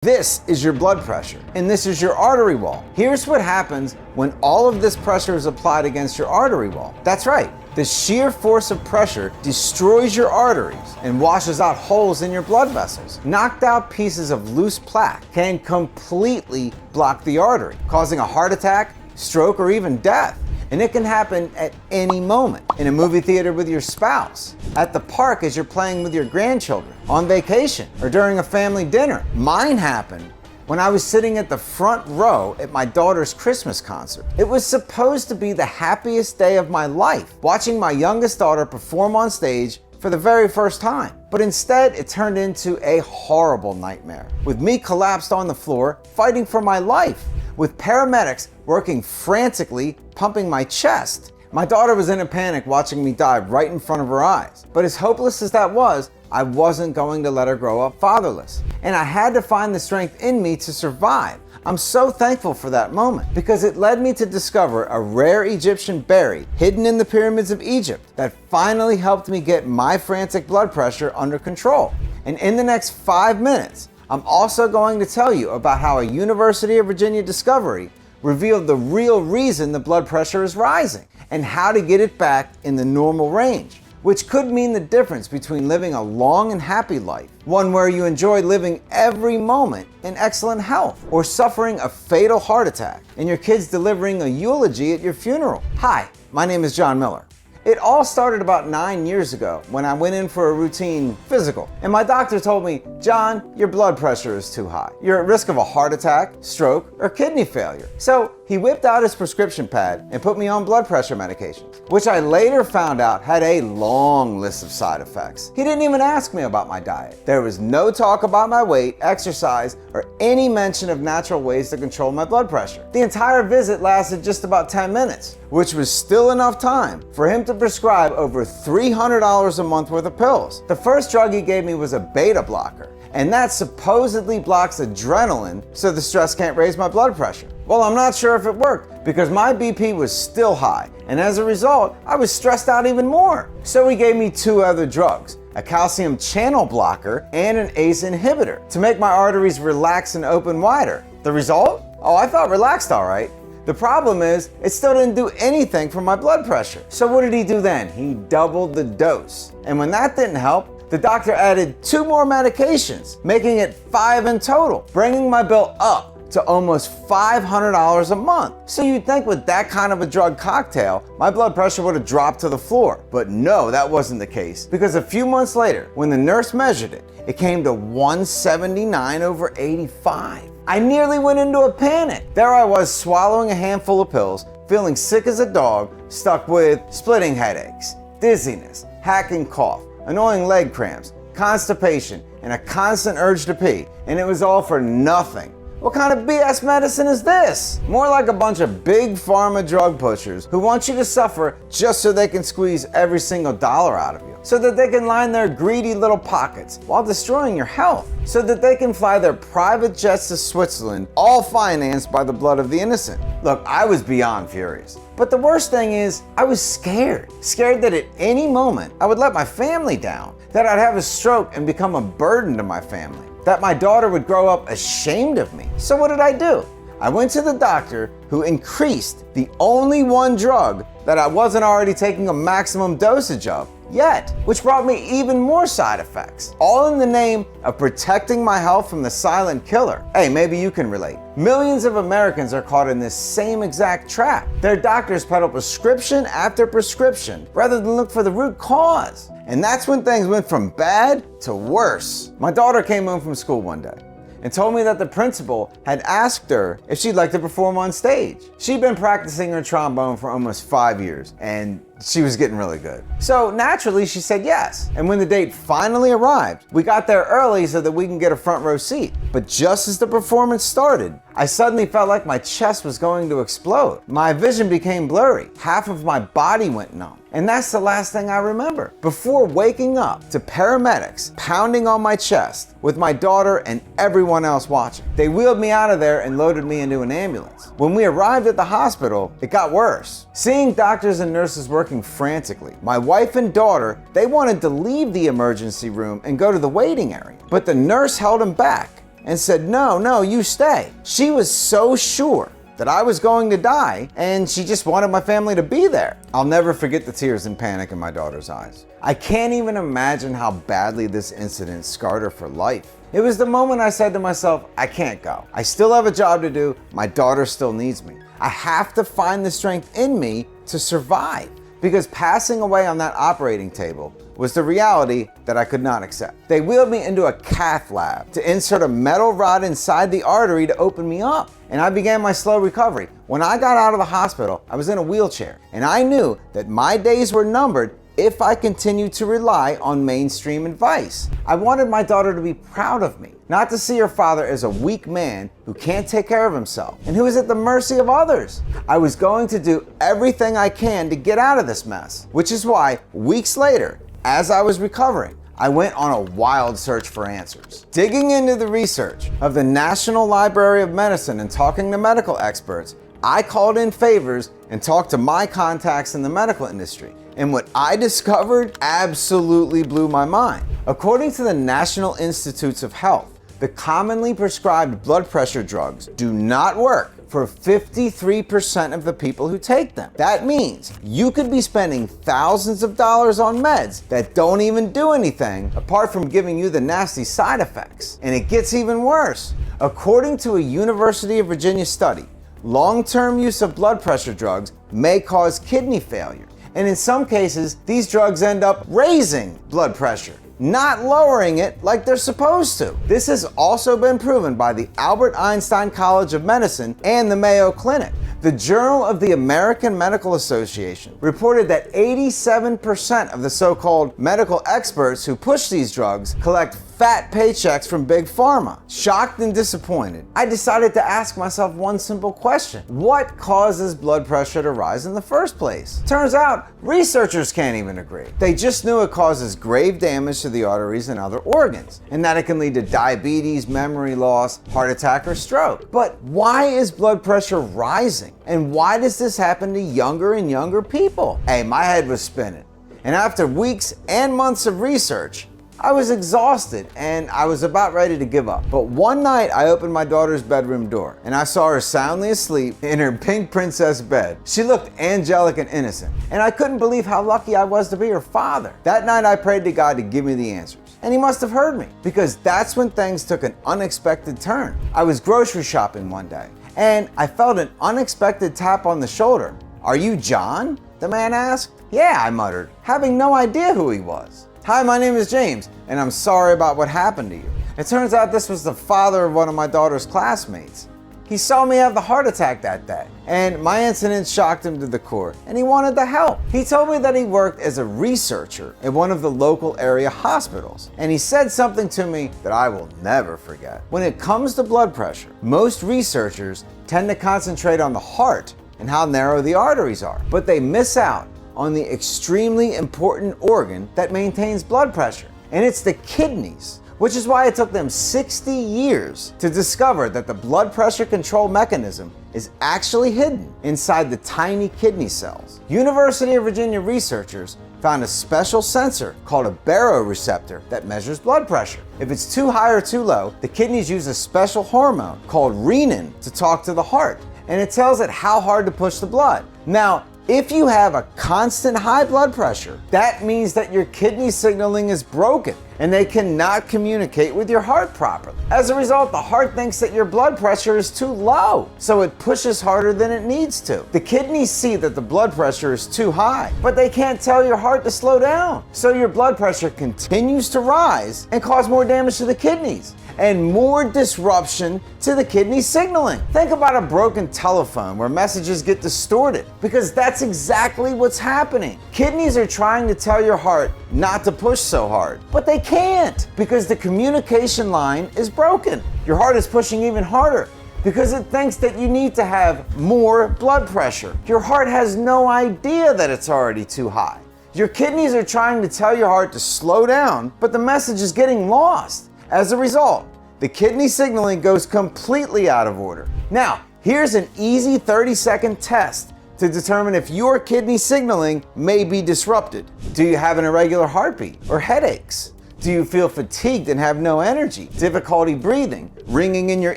This is your blood pressure, and this is your artery wall. Here's what happens when all of this pressure is applied against your artery wall. That's right, the sheer force of pressure destroys your arteries and washes out holes in your blood vessels. Knocked out pieces of loose plaque can completely block the artery, causing a heart attack, stroke, or even death. And it can happen at any moment. In a movie theater with your spouse, at the park as you're playing with your grandchildren, on vacation, or during a family dinner. Mine happened when I was sitting at the front row at my daughter's Christmas concert. It was supposed to be the happiest day of my life, watching my youngest daughter perform on stage for the very first time. But instead, it turned into a horrible nightmare, with me collapsed on the floor, fighting for my life, with paramedics working frantically, pumping my chest. My daughter was in a panic watching me die right in front of her eyes. But as hopeless as that was, I wasn't going to let her grow up fatherless. And I had to find the strength in me to survive. I'm so thankful for that moment because it led me to discover a rare Egyptian berry hidden in the pyramids of Egypt that finally helped me get my frantic blood pressure under control. And in the next 5 minutes, I'm also going to tell you about how a University of Virginia discovery revealed the real reason the blood pressure is rising and how to get it back in the normal range, which could mean the difference between living a long and happy life, one where you enjoy living every moment in excellent health, or suffering a fatal heart attack and your kids delivering a eulogy at your funeral. Hi, my name is John Miller. It all started about 9 years ago when I went in for a routine physical, and my doctor told me, "John, your blood pressure is too high. You're at risk of a heart attack, stroke, or kidney failure." So he whipped out his prescription pad and put me on blood pressure medications, which I later found out had a long list of side effects. He didn't even ask me about my diet. There was no talk about my weight, exercise, or any mention of natural ways to control my blood pressure. The entire visit lasted just about 10 minutes, which was still enough time for him to prescribe over $300 a month worth of pills. The first drug he gave me was a beta blocker, and that supposedly blocks adrenaline so the stress can't raise my blood pressure. Well, I'm not sure if it worked because my BP was still high, and as a result, I was stressed out even more. So he gave me 2 other drugs, a calcium channel blocker and an ACE inhibitor, to make my arteries relax and open wider. The result? Oh, I thought relaxed all right. The problem is, it still didn't do anything for my blood pressure. So what did he do then? He doubled the dose. And when that didn't help, the doctor added 2 more medications, making it 5 in total, bringing my bill up to almost $500 a month. So you'd think with that kind of a drug cocktail, my blood pressure would have dropped to the floor. But no, that wasn't the case, because a few months later, when the nurse measured it, it came to 179/85. I nearly went into a panic. There I was swallowing a handful of pills, feeling sick as a dog, stuck with splitting headaches, dizziness, hacking cough, annoying leg cramps, constipation, and a constant urge to pee. And it was all for nothing. What kind of BS medicine is this? More like a bunch of big pharma drug pushers who want you to suffer just so they can squeeze every single dollar out of you, so that they can line their greedy little pockets while destroying your health, so that they can fly their private jets to Switzerland, all financed by the blood of the innocent. Look, I was beyond furious. But the worst thing is, I was scared. Scared that at any moment I would let my family down, that I'd have a stroke and become a burden to my family, that my daughter would grow up ashamed of me. So what did I do? I went to the doctor who increased the only one drug that I wasn't already taking a maximum dosage of yet, which brought me even more side effects, all in the name of protecting my health from the silent killer. Hey, maybe you can relate. Millions of Americans are caught in this same exact trap. Their doctors peddle prescription after prescription rather than look for the root cause. And that's when things went from bad to worse. My daughter came home from school one day and told me that the principal had asked her if she'd like to perform on stage. She'd been practicing her trombone for almost 5 years, and she was getting really good. So naturally, she said yes. And when the date finally arrived, we got there early so that we can get a front row seat. But just as the performance started, I suddenly felt like my chest was going to explode. My vision became blurry. Half of my body went numb. And that's the last thing I remember, before waking up to paramedics pounding on my chest with my daughter and everyone else watching. They wheeled me out of there and loaded me into an ambulance. When we arrived at the hospital, it got worse. Seeing doctors and nurses working frantically, my wife and daughter, they wanted to leave the emergency room and go to the waiting area. But the nurse held them back and said, no, you stay. She was so sure that I was going to die, and she just wanted my family to be there. I'll never forget the tears and panic in my daughter's eyes. I can't even imagine how badly this incident scarred her for life. It was the moment I said to myself, I can't go. I still have a job to do. My daughter still needs me. I have to find the strength in me to survive, because passing away on that operating table was the reality that I could not accept. They wheeled me into a cath lab to insert a metal rod inside the artery to open me up, and I began my slow recovery. When I got out of the hospital, I was in a wheelchair, and I knew that my days were numbered if I continued to rely on mainstream advice. I wanted my daughter to be proud of me, not to see her father as a weak man who can't take care of himself and who is at the mercy of others. I was going to do everything I can to get out of this mess, which is why weeks later, as I was recovering, I went on a wild search for answers. Digging into the research of the National Library of Medicine and talking to medical experts, I called in favors and talked to my contacts in the medical industry. And what I discovered absolutely blew my mind. According to the National Institutes of Health, the commonly prescribed blood pressure drugs do not work for 53% of the people who take them. That means you could be spending thousands of dollars on meds that don't even do anything apart from giving you the nasty side effects. And it gets even worse. According to a University of Virginia study, long-term use of blood pressure drugs may cause kidney failure. And in some cases, these drugs end up raising blood pressure, not lowering it like they're supposed to. This has also been proven by the Albert Einstein College of Medicine and the Mayo Clinic. The Journal of the American Medical Association reported that 87% of the so-called medical experts who push these drugs collect fat paychecks from big pharma. Shocked and disappointed, I decided to ask myself one simple question. What causes blood pressure to rise in the first place? Turns out, researchers can't even agree. They just knew it causes grave damage to the arteries and other organs, and that it can lead to diabetes, memory loss, heart attack, or stroke. But why is blood pressure rising? And why does this happen to younger and younger people? Hey, my head was spinning. And after weeks and months of research, I was exhausted and I was about ready to give up. But one night I opened my daughter's bedroom door and I saw her soundly asleep in her pink princess bed. She looked angelic and innocent, and I couldn't believe how lucky I was to be her father. That night I prayed to God to give me the answers. And he must have heard me, because that's when things took an unexpected turn. I was grocery shopping one day and I felt an unexpected tap on the shoulder. "Are you John?" the man asked. "Yeah," I muttered, having no idea who he was. "Hi, my name is James, and I'm sorry about what happened to you." It turns out this was the father of one of my daughter's classmates. He saw me have the heart attack that day, and my incident shocked him to the core, and he wanted to help. He told me that he worked as a researcher at one of the local area hospitals, and he said something to me that I will never forget. When it comes to blood pressure, most researchers tend to concentrate on the heart and how narrow the arteries are, but they miss out on the extremely important organ that maintains blood pressure, and it's the kidneys, which is why it took them 60 years to discover that the blood pressure control mechanism is actually hidden inside the tiny kidney cells. University of Virginia researchers found a special sensor called a baroreceptor that measures blood pressure. If it's too high or too low, the kidneys use a special hormone called renin to talk to the heart, and it tells it how hard to push the blood. Now, if you have a constant high blood pressure, that means that your kidney signaling is broken and they cannot communicate with your heart properly. As a result, the heart thinks that your blood pressure is too low, so it pushes harder than it needs to. The kidneys see that the blood pressure is too high, but they can't tell your heart to slow down. So your blood pressure continues to rise and cause more damage to the kidneys and more disruption to the kidney signaling. Think about a broken telephone where messages get distorted, because that's exactly what's happening. Kidneys are trying to tell your heart not to push so hard, but they can't because the communication line is broken. Your heart is pushing even harder because it thinks that you need to have more blood pressure. Your heart has no idea that it's already too high. Your kidneys are trying to tell your heart to slow down, but the message is getting lost. As a result, the kidney signaling goes completely out of order. Now, here's an easy 30-second test to determine if your kidney signaling may be disrupted. Do you have an irregular heartbeat or headaches? Do you feel fatigued and have no energy, difficulty breathing, ringing in your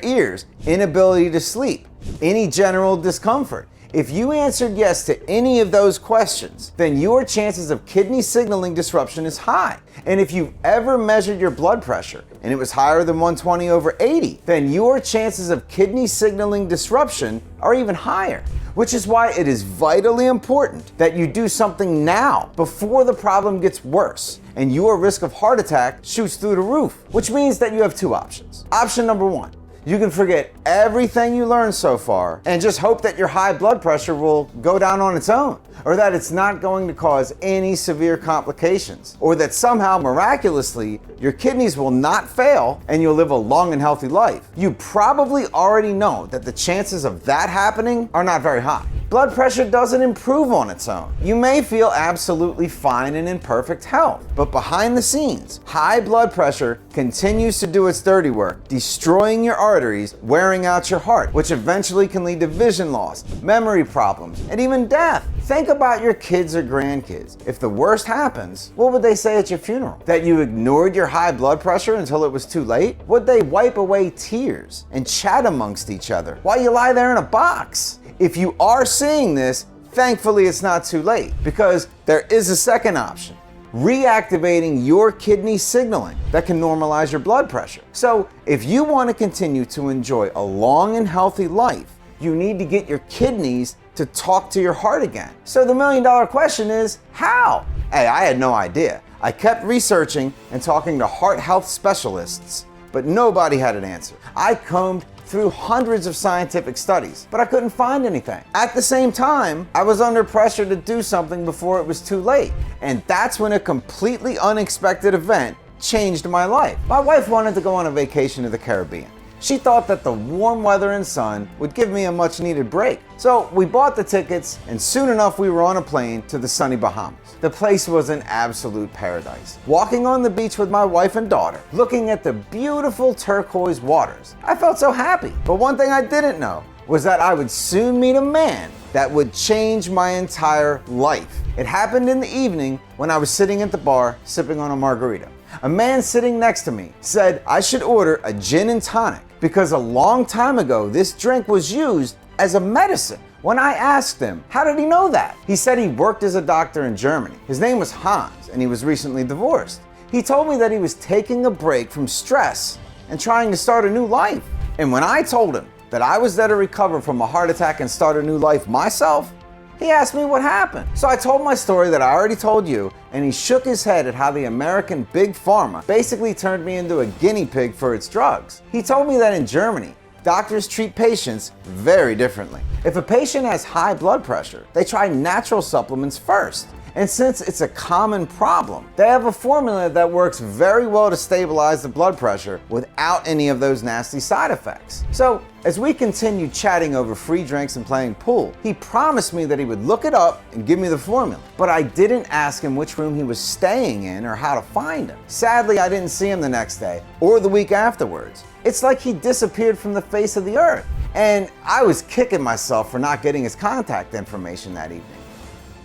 ears, inability to sleep, any general discomfort? If you answered yes to any of those questions, then your chances of kidney signaling disruption is high. And if you've ever measured your blood pressure and it was higher than 120/80, then your chances of kidney signaling disruption are even higher. Which is why it is vitally important that you do something now before the problem gets worse and your risk of heart attack shoots through the roof. Which means that you have two options. Option number one, you can forget everything you learned so far and just hope that your high blood pressure will go down on its own, or that it's not going to cause any severe complications, or that somehow miraculously your kidneys will not fail and you'll live a long and healthy life. You probably already know that the chances of that happening are not very high. Blood pressure doesn't improve on its own. You may feel absolutely fine and in perfect health, but behind the scenes, high blood pressure continues to do its dirty work, destroying your arteries, wearing out your heart, which eventually can lead to vision loss, memory problems, and even death. Think about your kids or grandkids. If the worst happens, what would they say at your funeral? That you ignored your high blood pressure until it was too late? Would they wipe away tears and chat amongst each other while you lie there in a box? If you are seeing this, thankfully it's not too late, because there is a second option: reactivating your kidney signaling that can normalize your blood pressure. So if you want to continue to enjoy a long and healthy life, you need to get your kidneys to talk to your heart again. So the million-dollar question is, how? Hey, I had no idea. I kept researching and talking to heart health specialists, but nobody had an answer. I combed through hundreds of scientific studies, but I couldn't find anything. At the same time, I was under pressure to do something before it was too late. And that's when a completely unexpected event changed my life. My wife wanted to go on a vacation to the Caribbean. She thought that the warm weather and sun would give me a much needed break. So we bought the tickets, and soon enough we were on a plane to the sunny Bahamas. The place was an absolute paradise. Walking on the beach with my wife and daughter, looking at the beautiful turquoise waters, I felt so happy. But one thing I didn't know was that I would soon meet a man that would change my entire life. It happened in the evening when I was sitting at the bar sipping on a margarita. A man sitting next to me said I should order a gin and tonic because a long time ago this drink was used as a medicine. When I asked him, how did he know that? He said he worked as a doctor in Germany. His name was Hans, and he was recently divorced. He told me that he was taking a break from stress and trying to start a new life. And when I told him that I was there to recover from a heart attack and start a new life myself, he asked me what happened. So I told my story that I already told you, and he shook his head at how the American Big Pharma basically turned me into a guinea pig for its drugs. He told me that in Germany, doctors treat patients very differently. If a patient has high blood pressure, they try natural supplements first. And since it's a common problem, they have a formula that works very well to stabilize the blood pressure without any of those nasty side effects. So, as we continued chatting over free drinks and playing pool, he promised me that he would look it up and give me the formula. But I didn't ask him which room he was staying in or how to find him. Sadly, I didn't see him the next day or the week afterwards. It's like he disappeared from the face of the earth. And I was kicking myself for not getting his contact information that evening.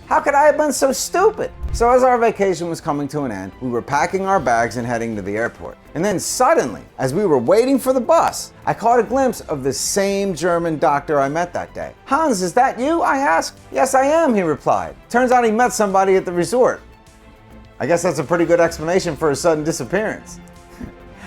How could I have been so stupid? So as our vacation was coming to an end, we were packing our bags and heading to the airport. And then suddenly, as we were waiting for the bus, I caught a glimpse of the same German doctor I met that day. Hans, is that you? I asked. Yes, I am, he replied. Turns out he met somebody at the resort. I guess that's a pretty good explanation for his sudden disappearance.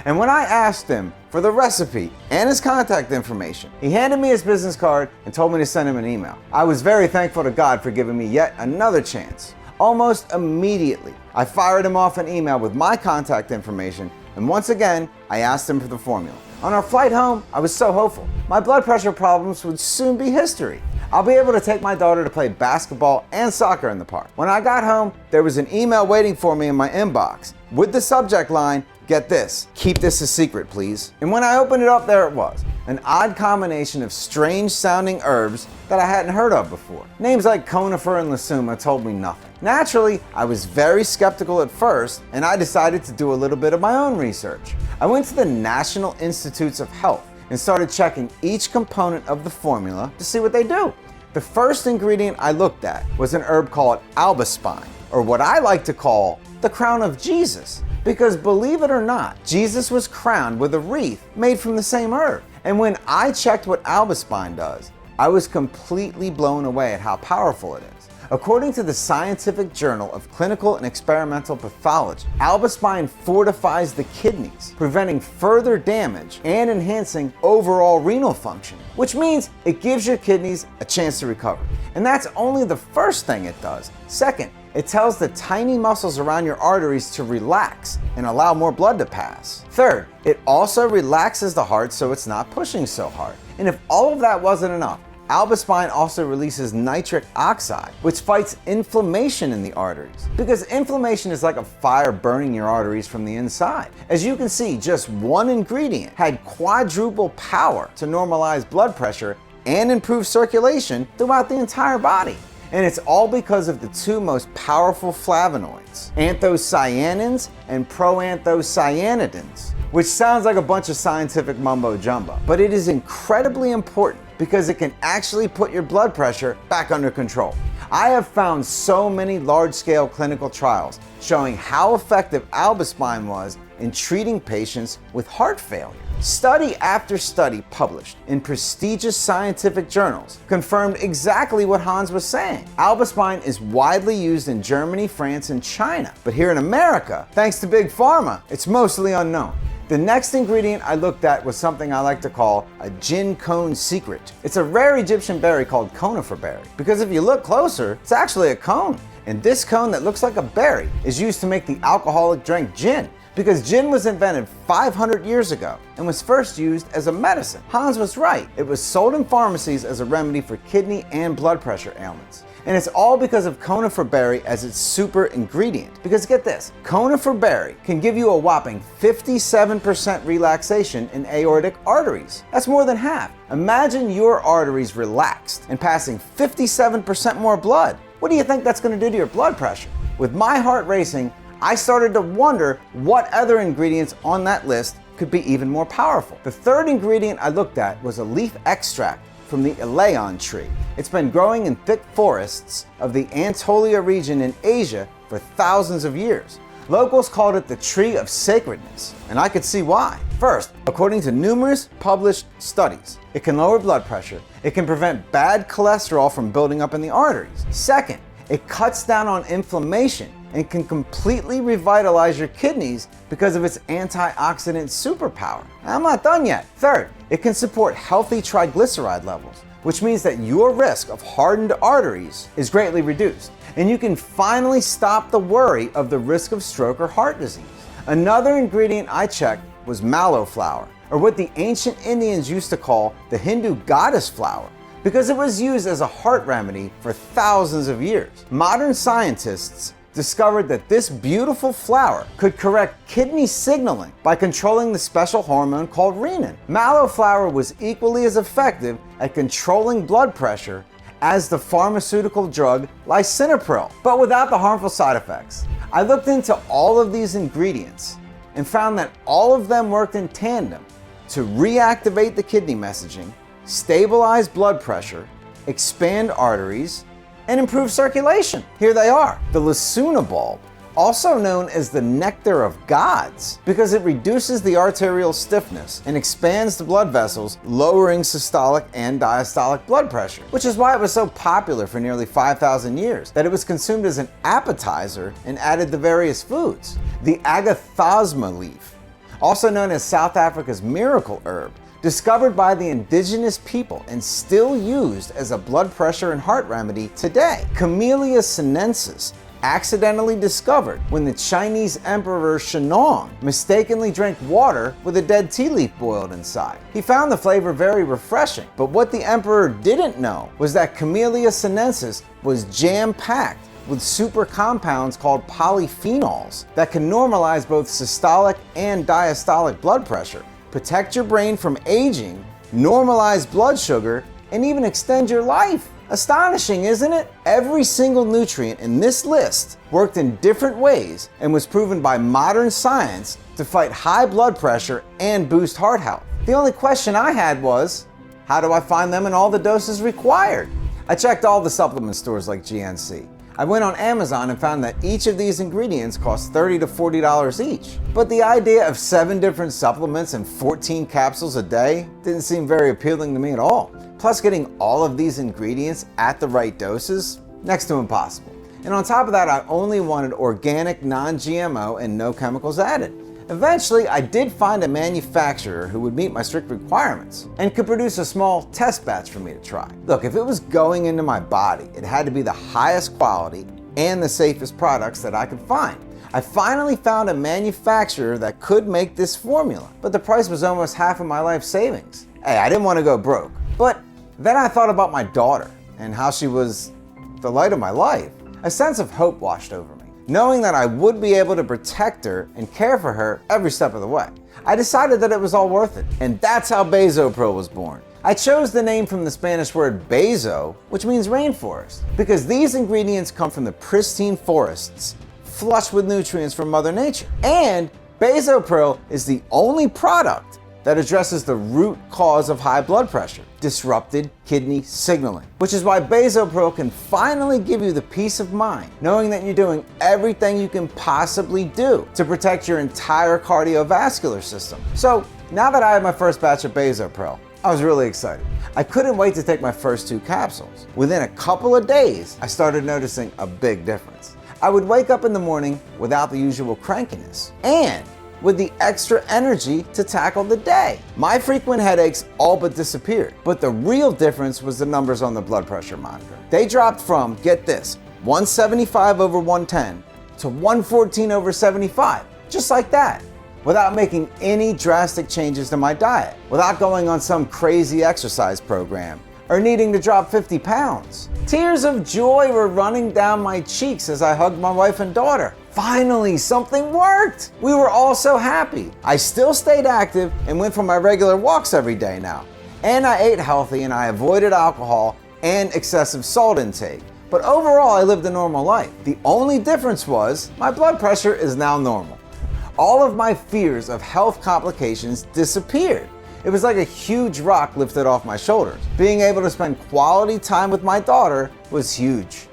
And when I asked him for the recipe and his contact information, he handed me his business card and told me to send him an email. I was very thankful to God for giving me yet another chance. Almost immediately, I fired him off an email with my contact information, and once again, I asked him for the formula. On our flight home, I was so hopeful. My blood pressure problems would soon be history. I'll be able to take my daughter to play basketball and soccer in the park. When I got home, there was an email waiting for me in my inbox with the subject line, get this, keep this a secret, please. And when I opened it up, there it was. An odd combination of strange sounding herbs that I hadn't heard of before. Names like conifer and lysuma told me nothing. Naturally, I was very skeptical at first, and I decided to do a little bit of my own research. I went to the National Institutes of Health and started checking each component of the formula to see what they do. The first ingredient I looked at was an herb called Albaspine, or what I like to call the crown of Jesus. Because believe it or not, Jesus was crowned with a wreath made from the same herb. And when I checked what Albaspine does, I was completely blown away at how powerful it is. According to the Scientific Journal of Clinical and Experimental Pathology, Albaspine fortifies the kidneys, preventing further damage and enhancing overall renal function, which means it gives your kidneys a chance to recover. And that's only the first thing it does. Second, it tells the tiny muscles around your arteries to relax and allow more blood to pass. Third, it also relaxes the heart so it's not pushing so hard. And if all of that wasn't enough, Albaspine also releases nitric oxide, which fights inflammation in the arteries. Because inflammation is like a fire burning your arteries from the inside. As you can see, just one ingredient had quadruple power to normalize blood pressure and improve circulation throughout the entire body. And it's all because of the two most powerful flavonoids, anthocyanins and proanthocyanidins, which sounds like a bunch of scientific mumbo jumbo. But it is incredibly important because it can actually put your blood pressure back under control. I have found so many large-scale clinical trials showing how effective Albaspine was in treating patients with heart failure. Study after study published in prestigious scientific journals confirmed exactly what Hans was saying. Albaspine is widely used in Germany, France, and China. But here in America, thanks to Big Pharma, it's mostly unknown. The next ingredient I looked at was something I like to call a gin cone secret. It's a rare Egyptian berry called conifer berry, because if you look closer, it's actually a cone. And this cone that looks like a berry is used to make the alcoholic drink gin, because gin was invented 500 years ago and was first used as a medicine. Hans was right. It was sold in pharmacies as a remedy for kidney and blood pressure ailments. And it's all because of conifer berry as its super ingredient. Because get this, conifer berry can give you a whopping 57% relaxation in aortic arteries. That's more than half. Imagine your arteries relaxed and passing 57% more blood. What do you think that's going to do to your blood pressure? With my heart racing, I started to wonder what other ingredients on that list could be even more powerful. The third ingredient I looked at was a leaf extract from the Elaeon tree. It's been growing in thick forests of the Anatolia region in Asia for thousands of years. Locals called it the tree of sacredness, and I could see why. First, according to numerous published studies, it can lower blood pressure, it can prevent bad cholesterol from building up in the arteries. Second, it cuts down on inflammation and can completely revitalize your kidneys because of its antioxidant superpower. I'm not done yet. Third, it can support healthy triglyceride levels, which means that your risk of hardened arteries is greatly reduced. And you can finally stop the worry of the risk of stroke or heart disease. Another ingredient I checked was mallow flower, or what the ancient Indians used to call the Hindu goddess flower, because it was used as a heart remedy for thousands of years. Modern scientists discovered that this beautiful flower could correct kidney signaling by controlling the special hormone called renin. Mallow flower was equally as effective at controlling blood pressure as the pharmaceutical drug lisinopril, but without the harmful side effects. I looked into all of these ingredients and found that all of them worked in tandem to reactivate the kidney messaging, stabilize blood pressure, expand arteries, and improve circulation. Here they are. The Lacuna bulb, also known as the nectar of gods, because it reduces the arterial stiffness and expands the blood vessels, lowering systolic and diastolic blood pressure, which is why it was so popular for nearly 5,000 years, that it was consumed as an appetizer and added to various foods. The agathosma leaf, also known as South Africa's miracle herb, discovered by the indigenous people and still used as a blood pressure and heart remedy today. Camellia sinensis, accidentally discovered when the Chinese Emperor Shennong mistakenly drank water with a dead tea leaf boiled inside. He found the flavor very refreshing, but what the emperor didn't know was that Camellia sinensis was jam-packed with super compounds called polyphenols that can normalize both systolic and diastolic blood pressure, protect your brain from aging, normalize blood sugar, and even extend your life. Astonishing, isn't it? Every single nutrient in this list worked in different ways and was proven by modern science to fight high blood pressure and boost heart health. The only question I had was, how do I find them in all the doses required? I checked all the supplement stores like GNC. I went on Amazon and found that each of these ingredients cost $30 to $40 each. But the idea of 7 different supplements and 14 capsules a day didn't seem very appealing to me at all. Plus, getting all of these ingredients at the right doses, next to impossible. And on top of that, I only wanted organic, non-GMO, and no chemicals added. Eventually, I did find a manufacturer who would meet my strict requirements and could produce a small test batch for me to try. Look, if it was going into my body, it had to be the highest quality and the safest products that I could find. I finally found a manufacturer that could make this formula, but the price was almost half of my life savings. Hey, I didn't want to go broke. But then I thought about my daughter and how she was the light of my life. A sense of hope washed over me, knowing that I would be able to protect her and care for her every step of the way. I decided that it was all worth it, and that's how Bazopril was born. I chose the name from the Spanish word bazo, which means rainforest, because these ingredients come from the pristine forests, flush with nutrients from Mother Nature. And Bazopril is the only product that addresses the root cause of high blood pressure, disrupted kidney signaling, which is why Bazopril can finally give you the peace of mind knowing that you're doing everything you can possibly do to protect your entire cardiovascular system. So now that I had my first batch of Bazopril, I was really excited. I couldn't wait to take my first 2 capsules. Within a couple of days, I started noticing a big difference. I would wake up in the morning without the usual crankiness and with the extra energy to tackle the day. My frequent headaches all but disappeared, but the real difference was the numbers on the blood pressure monitor. They dropped from, get this, 175 over 110 to 114 over 75, just like that, without making any drastic changes to my diet, without going on some crazy exercise program, or needing to drop 50 pounds. Tears of joy were running down my cheeks as I hugged my wife and daughter. Finally, something worked! We were all so happy. I still stayed active and went for my regular walks every day now. And I ate healthy and I avoided alcohol and excessive salt intake. But overall, I lived a normal life. The only difference was my blood pressure is now normal. All of my fears of health complications disappeared. It was like a huge rock lifted off my shoulders. Being able to spend quality time with my daughter was huge.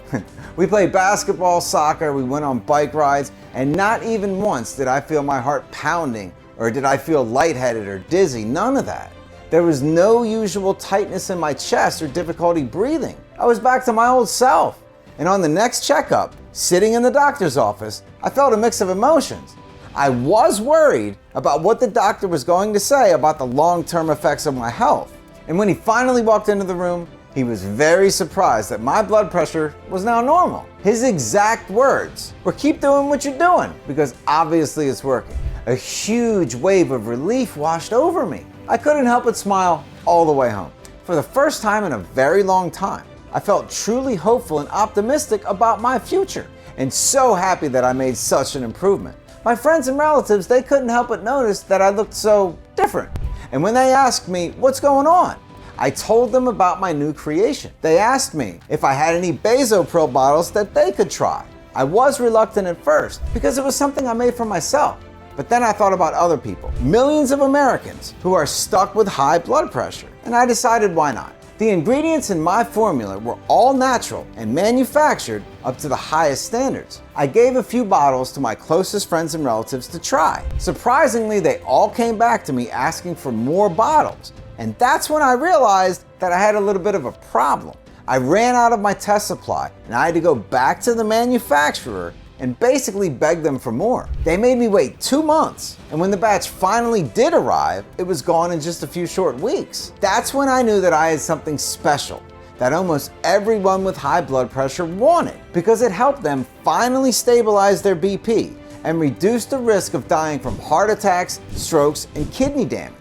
We played basketball, soccer, we went on bike rides, and not even once did I feel my heart pounding or did I feel lightheaded or dizzy, none of that. There was no usual tightness in my chest or difficulty breathing. I was back to my old self. And on the next checkup, sitting in the doctor's office, I felt a mix of emotions. I was worried about what the doctor was going to say about the long-term effects of my health. And when he finally walked into the room, he was very surprised that my blood pressure was now normal. His exact words were, "Keep doing what you're doing," because obviously it's working. A huge wave of relief washed over me. I couldn't help but smile all the way home. For the first time in a very long time, I felt truly hopeful and optimistic about my future, and so happy that I made such an improvement. My friends and relatives, they couldn't help but notice that I looked so different. And when they asked me, "What's going on?" I told them about my new creation. They asked me if I had any Bazopril bottles that they could try. I was reluctant at first because it was something I made for myself. But then I thought about other people, millions of Americans who are stuck with high blood pressure. And I decided why not. The ingredients in my formula were all natural and manufactured up to the highest standards. I gave a few bottles to my closest friends and relatives to try. Surprisingly, they all came back to me asking for more bottles. And that's when I realized that I had a little bit of a problem. I ran out of my test supply and I had to go back to the manufacturer and basically beg them for more. They made me wait 2 months, and when the batch finally did arrive, it was gone in just a few short weeks. That's when I knew that I had something special that almost everyone with high blood pressure wanted, because it helped them finally stabilize their BP and reduce the risk of dying from heart attacks, strokes, and kidney damage.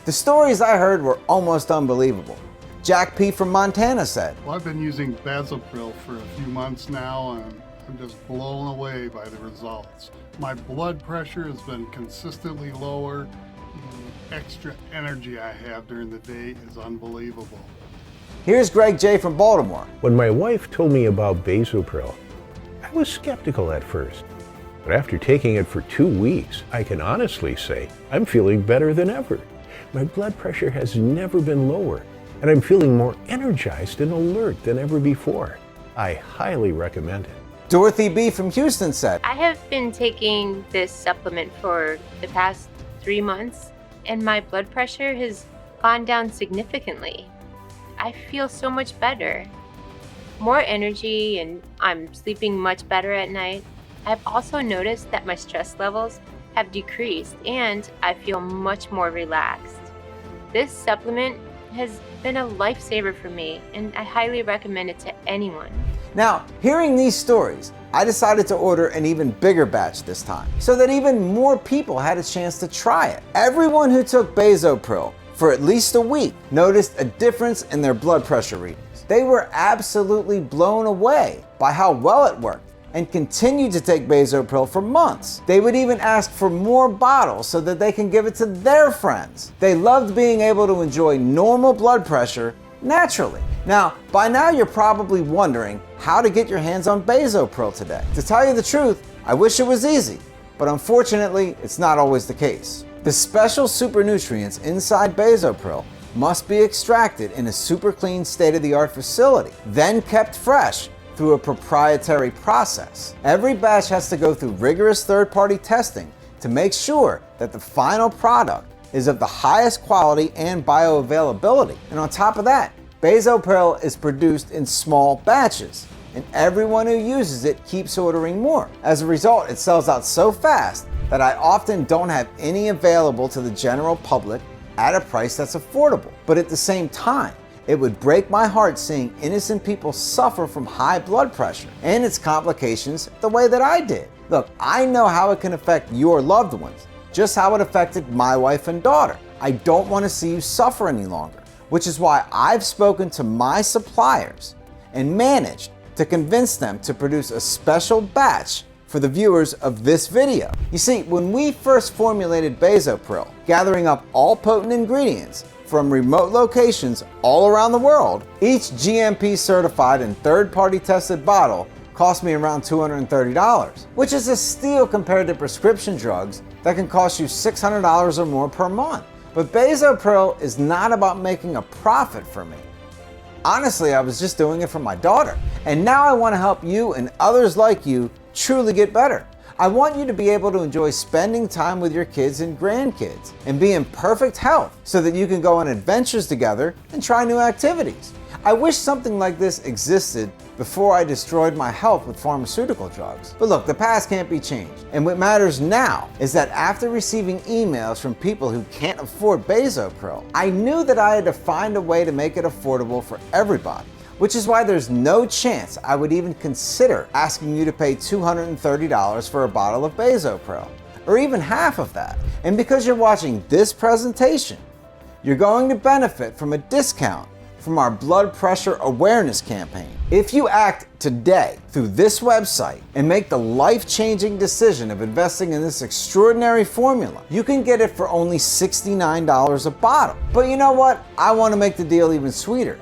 The stories I heard were almost unbelievable. Jack P. from Montana said, "Well, I've been using Bazopril for a few months now, and I'm just blown away by the results. My blood pressure has been consistently lower. The extra energy I have during the day is unbelievable." Here's Greg J. from Baltimore. When my wife told me about Bazopril, I was skeptical at first. But after taking it for 2 weeks, I can honestly say I'm feeling better than ever. My blood pressure has never been lower, and I'm feeling more energized and alert than ever before. I highly recommend it. Dorothy B. from Houston said, I have been taking this supplement for the past 3 months, and my blood pressure has gone down significantly. I feel so much better. More energy, and I'm sleeping much better at night. I've also noticed that my stress levels have decreased, and I feel much more relaxed. This supplement has been a lifesaver for me, and I highly recommend it to anyone. Now, hearing these stories, I decided to order an even bigger batch this time, so that even more people had a chance to try it. Everyone who took Bazopril for at least a week noticed a difference in their blood pressure readings. They were absolutely blown away by how well it worked, and continued to take Bazopril for months. They would even ask for more bottles so that they can give it to their friends. They loved being able to enjoy normal blood pressure naturally. Now, by now you're probably wondering how to get your hands on Bazopril today. To tell you the truth, I wish it was easy, but unfortunately, it's not always the case. The special super nutrients inside Bazopril must be extracted in a super clean state-of-the-art facility, then kept fresh through a proprietary process. Every batch has to go through rigorous third-party testing to make sure that the final product is of the highest quality and bioavailability. And on top of that, Bazopril is produced in small batches, and everyone who uses it keeps ordering more. As a result, it sells out so fast that I often don't have any available to the general public at a price that's affordable. But at the same time, it would break my heart seeing innocent people suffer from high blood pressure and its complications the way that I did. Look, I know how it can affect your loved ones, just how it affected my wife and daughter. I don't want to see you suffer any longer, which is why I've spoken to my suppliers and managed to convince them to produce a special batch for the viewers of this video. You see, when we first formulated Bazopril, gathering up all potent ingredients from remote locations all around the world, each GMP certified and third-party tested bottle cost me around $230, which is a steal compared to prescription drugs that can cost you $600 or more per month. But Bazopril is not about making a profit for me. Honestly, I was just doing it for my daughter. And now I want to help you and others like you truly get better. I want you to be able to enjoy spending time with your kids and grandkids and be in perfect health so that you can go on adventures together and try new activities. I wish something like this existed before I destroyed my health with pharmaceutical drugs. But look, the past can't be changed. And what matters now is that after receiving emails from people who can't afford Bazopril, I knew that I had to find a way to make it affordable for everybody. Which is why there's no chance I would even consider asking you to pay $230 for a bottle of Bazopril, or even half of that. And because you're watching this presentation, you're going to benefit from a discount from our blood pressure awareness campaign. If you act today through this website and make the life-changing decision of investing in this extraordinary formula, you can get it for only $69 a bottle. But you know what? I want to make the deal even sweeter,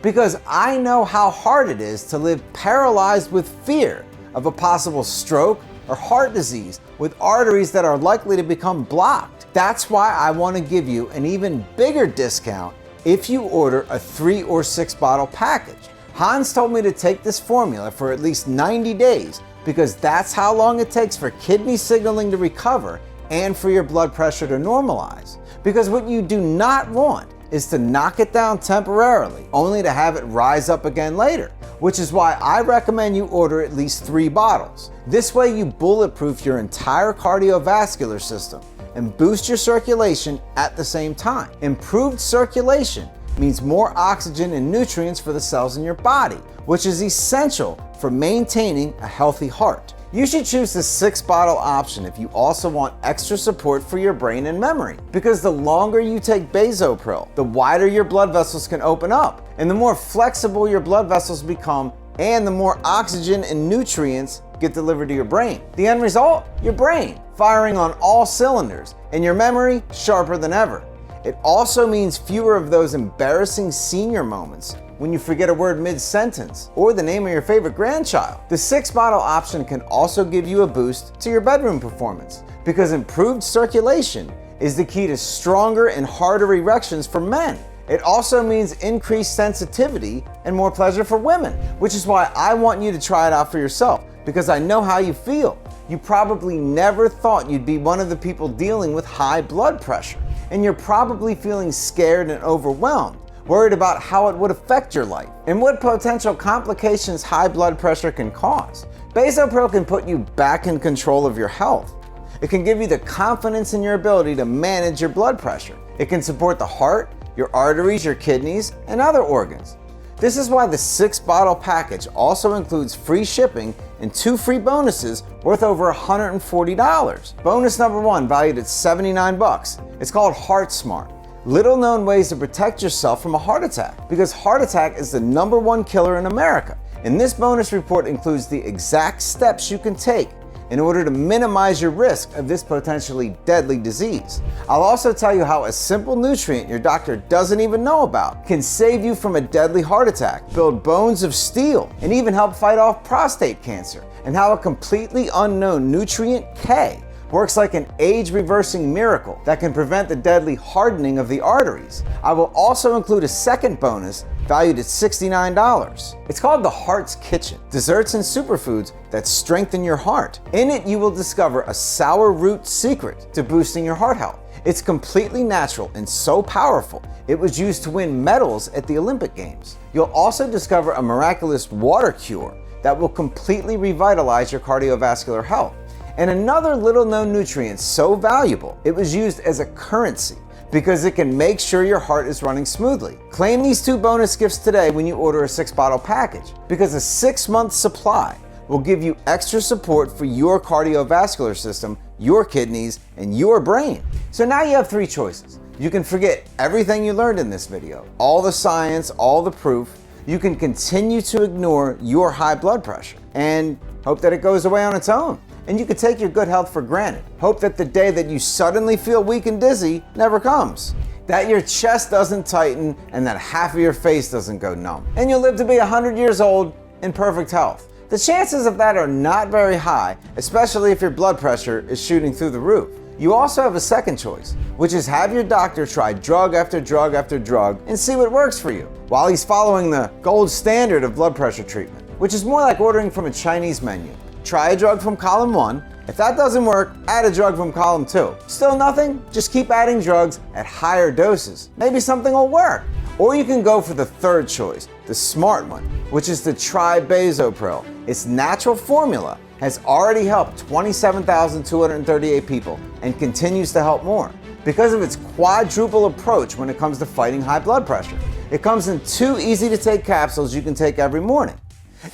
because I know how hard it is to live paralyzed with fear of a possible stroke or heart disease with arteries that are likely to become blocked. That's why I want to give you an even bigger discount if you order a 3 or 6 bottle package. Hans told me to take this formula for at least 90 days because that's how long it takes for kidney signaling to recover and for your blood pressure to normalize. Because what you do not want is to knock it down temporarily, only to have it rise up again later, which is why I recommend you order at least 3 bottles. This way you bulletproof your entire cardiovascular system and boost your circulation at the same time. Improved circulation means more oxygen and nutrients for the cells in your body, which is essential for maintaining a healthy heart. You should choose the 6-bottle option if you also want extra support for your brain and memory, because the longer you take Bazopril, the wider your blood vessels can open up, and the more flexible your blood vessels become, and the more oxygen and nutrients get delivered to your brain. The end result? Your brain firing on all cylinders, and your memory sharper than ever. It also means fewer of those embarrassing senior moments when you forget a word mid-sentence or the name of your favorite grandchild. The 6-bottle option can also give you a boost to your bedroom performance, because improved circulation is the key to stronger and harder erections for men. It also means increased sensitivity and more pleasure for women, which is why I want you to try it out for yourself, because I know how you feel. You probably never thought you'd be one of the people dealing with high blood pressure, and you're probably feeling scared and overwhelmed, worried about how it would affect your life and what potential complications high blood pressure can cause. Bazopril can put you back in control of your health. It can give you the confidence in your ability to manage your blood pressure. It can support the heart, your arteries, your kidneys, and other organs. This is why the 6-bottle package also includes free shipping and 2 free bonuses worth over $140. Bonus number 1, valued at $79. It's called Heart Smart. Little known ways to protect yourself from a heart attack, because heart attack is the #1 killer in America. And this bonus report includes the exact steps you can take in order to minimize your risk of this potentially deadly disease. I'll also tell you how a simple nutrient your doctor doesn't even know about can save you from a deadly heart attack, build bones of steel, and even help fight off prostate cancer, and how a completely unknown nutrient K works like an age-reversing miracle that can prevent the deadly hardening of the arteries. I will also include a second bonus valued at $69. It's called the Heart's Kitchen, desserts and superfoods that strengthen your heart. In it, you will discover a sour root secret to boosting your heart health. It's completely natural and so powerful, it was used to win medals at the Olympic Games. You'll also discover a miraculous water cure that will completely revitalize your cardiovascular health. And another little-known nutrient so valuable, it was used as a currency because it can make sure your heart is running smoothly. Claim these 2 bonus gifts today when you order a 6-bottle package, because a 6-month supply will give you extra support for your cardiovascular system, your kidneys, and your brain. So now you have 3 choices. You can forget everything you learned in this video, all the science, all the proof. You can continue to ignore your high blood pressure and hope that it goes away on its own. And you can take your good health for granted. Hope that the day that you suddenly feel weak and dizzy never comes. That your chest doesn't tighten and that half of your face doesn't go numb. And you'll live to be 100 years old in perfect health. The chances of that are not very high, especially if your blood pressure is shooting through the roof. You also have a second choice, which is have your doctor try drug after drug after drug and see what works for you, while he's following the gold standard of blood pressure treatment, which is more like ordering from a Chinese menu. Try a drug from column 1. If that doesn't work, add a drug from column 2. Still nothing? Just keep adding drugs at higher doses. Maybe something will work. Or you can go for the third choice, the smart one, which is to try Bazopril. Its natural formula has already helped 27,238 people and continues to help more because of its quadruple approach when it comes to fighting high blood pressure. It comes in 2 easy-to-take capsules you can take every morning.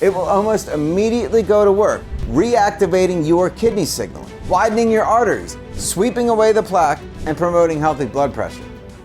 It will almost immediately go to work, reactivating your kidney signaling, widening your arteries, sweeping away the plaque, and promoting healthy blood pressure,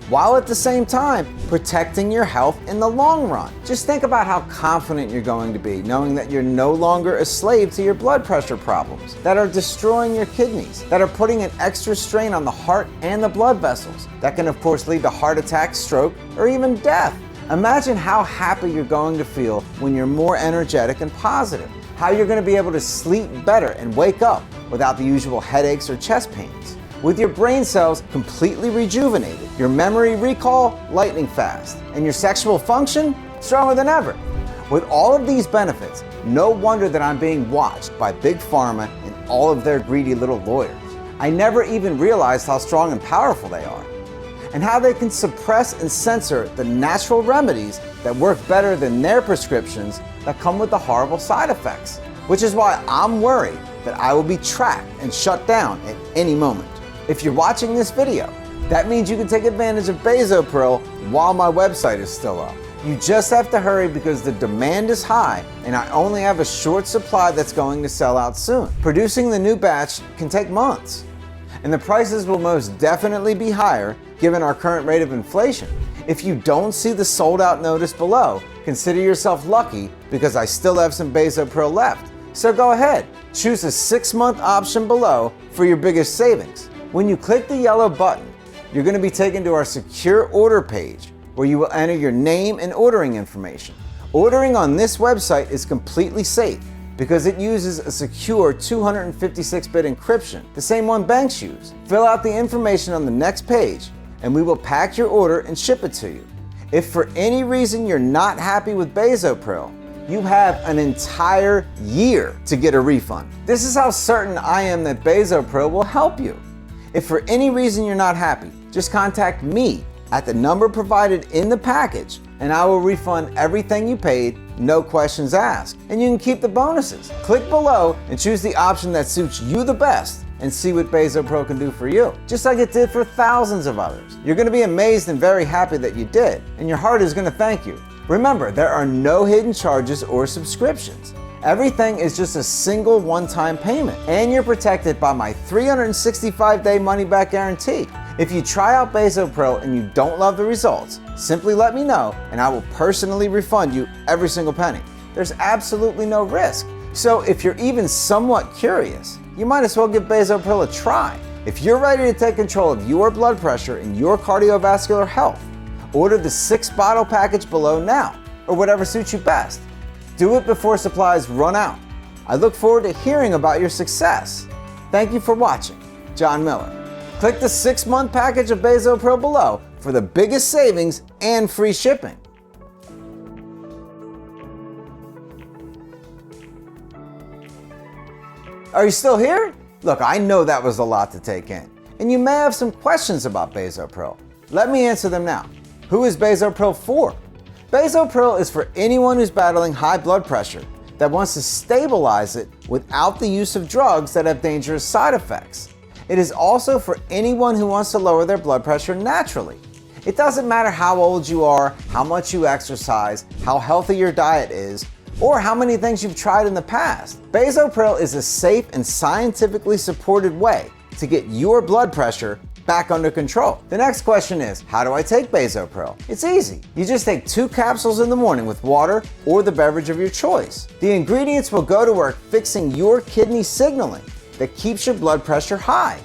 while at the same time protecting your health in the long run. Just think about how confident you're going to be knowing that you're no longer a slave to your blood pressure problems that are destroying your kidneys, that are putting an extra strain on the heart and the blood vessels, that can of course lead to heart attack, stroke, or even death. Imagine how happy you're going to feel when you're more energetic and positive, how you're going to be able to sleep better and wake up without the usual headaches or chest pains, with your brain cells completely rejuvenated, your memory recall lightning fast, and your sexual function stronger than ever. With all of these benefits, no wonder that I'm being watched by Big Pharma and all of their greedy little lawyers. I never even realized how strong and powerful they are, and how they can suppress and censor the natural remedies that work better than their prescriptions that come with the horrible side effects. Which is why I'm worried that I will be tracked and shut down at any moment. If you're watching this video, that means you can take advantage of Bazopril while my website is still up. You just have to hurry because the demand is high and I only have a short supply that's going to sell out soon. Producing the new batch can take months, and the prices will most definitely be higher given our current rate of inflation. If you don't see the sold out notice below, consider yourself lucky because I still have some Bazopril left. So go ahead, choose a 6-month option below for your biggest savings. When you click the yellow button, you're going to be taken to our secure order page where you will enter your name and ordering information. Ordering on this website is completely safe because it uses a secure 256-bit encryption, the same one banks use. Fill out the information on the next page and we will pack your order and ship it to you. If for any reason you're not happy with Bazopril, you have an entire year to get a refund. This is how certain I am that Bazopril will help you. If for any reason you're not happy, just contact me at the number provided in the package and I will refund everything you paid, no questions asked. And you can keep the bonuses. Click below and choose the option that suits you the best and see what Bazopril can do for you, just like it did for thousands of others. You're gonna be amazed and very happy that you did, and your heart is gonna thank you. Remember, there are no hidden charges or subscriptions. Everything is just a single one-time payment, and you're protected by my 365-day money-back guarantee. If you try out Bazopril and you don't love the results, simply let me know and I will personally refund you every single penny. There's absolutely no risk. So if you're even somewhat curious, you might as well give Bazopril a try. If you're ready to take control of your blood pressure and your cardiovascular health, order the 6-bottle package below now, or whatever suits you best. Do it before supplies run out. I look forward to hearing about your success. Thank you for watching. John Miller. Click the 6-month package of Bazopril below for the biggest savings and free shipping. Are you still here? Look, I know that was a lot to take in, and you may have some questions about Bazopril. Let me answer them now. Who is Bazopril for? Bazopril is for anyone who's battling high blood pressure that wants to stabilize it without the use of drugs that have dangerous side effects. It is also for anyone who wants to lower their blood pressure naturally. It doesn't matter how old you are, how much you exercise, how healthy your diet is, or how many things you've tried in the past. Bazopril is a safe and scientifically supported way to get your blood pressure back under control. The next question is, how do I take Bazopril? It's easy. You just take 2 capsules in the morning with water or the beverage of your choice. The ingredients will go to work fixing your kidney signaling that keeps your blood pressure high.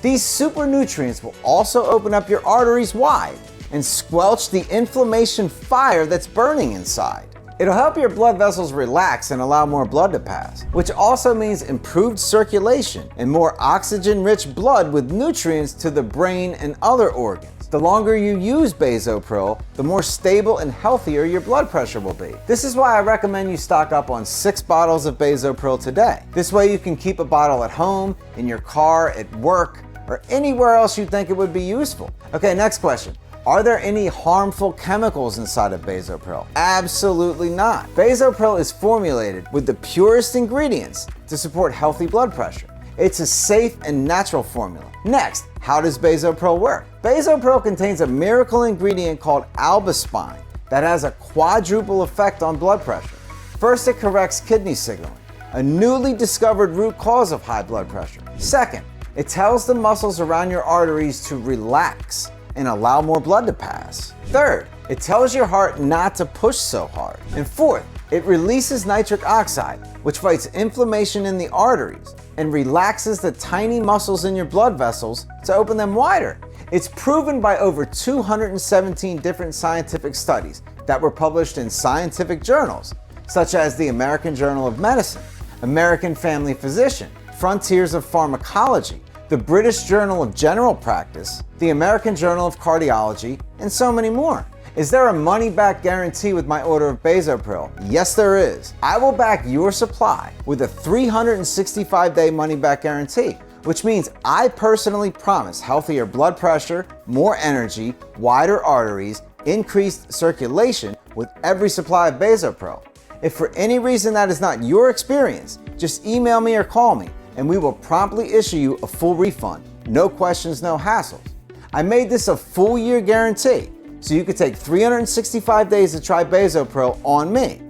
These super nutrients will also open up your arteries wide and squelch the inflammation fire that's burning inside. It'll help your blood vessels relax and allow more blood to pass, which also means improved circulation and more oxygen-rich blood with nutrients to the brain and other organs. The longer you use Bazopril, the more stable and healthier your blood pressure will be. This is why I recommend you stock up on 6 bottles of Bazopril today. This way you can keep a bottle at home, in your car, at work, or anywhere else you think it would be useful. Okay, next question. Are there any harmful chemicals inside of Bazopril? Absolutely not. Bazopril is formulated with the purest ingredients to support healthy blood pressure. It's a safe and natural formula. Next, how does Bazopril work? Bazopril contains a miracle ingredient called Albaspine that has a quadruple effect on blood pressure. First, it corrects kidney signaling, a newly discovered root cause of high blood pressure. Second, it tells the muscles around your arteries to relax and allow more blood to pass. Third, it tells your heart not to push so hard. And fourth, it releases nitric oxide, which fights inflammation in the arteries and relaxes the tiny muscles in your blood vessels to open them wider. It's proven by over 217 different scientific studies that were published in scientific journals, such as the American Journal of Medicine, American Family Physician, Frontiers of Pharmacology, the British Journal of General Practice, the American Journal of Cardiology, and so many more. Is there a money-back guarantee with my order of Bazopril? Yes, there is. I will back your supply with a 365-day money-back guarantee, which means I personally promise healthier blood pressure, more energy, wider arteries, increased circulation with every supply of Bazopril. If for any reason that is not your experience, just email me or call me, and we will promptly issue you a full refund. No questions, no hassles. I made this a full year guarantee, so you could take 365 days to try Bazopril on me.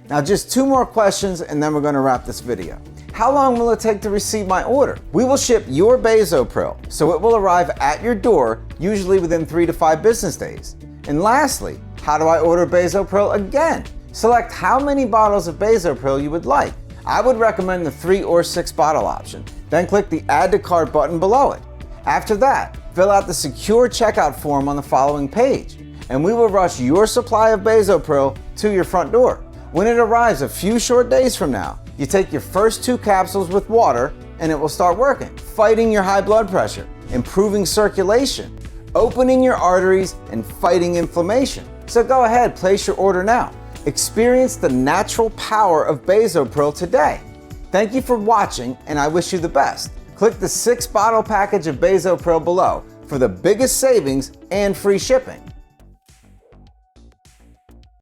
Now just 2 more questions and then we're gonna wrap this video. How long will it take to receive my order? We will ship your Bazopril, so it will arrive at your door, usually within 3 to 5 business days. And lastly, how do I order Bazopril again? Select how many bottles of Bazopril you would like. I would recommend the 3 or 6 bottle option. Then click the Add to Cart button below it. After that, fill out the secure checkout form on the following page, and we will rush your supply of Bazopril to your front door. When it arrives a few short days from now, you take your first 2 capsules with water and it will start working, fighting your high blood pressure, improving circulation, opening your arteries, and fighting inflammation. So go ahead, place your order now. Experience the natural power of Bazopril today. Thank you for watching, and I wish you the best. Click the 6-bottle package of Bazopril below for the biggest savings and free shipping.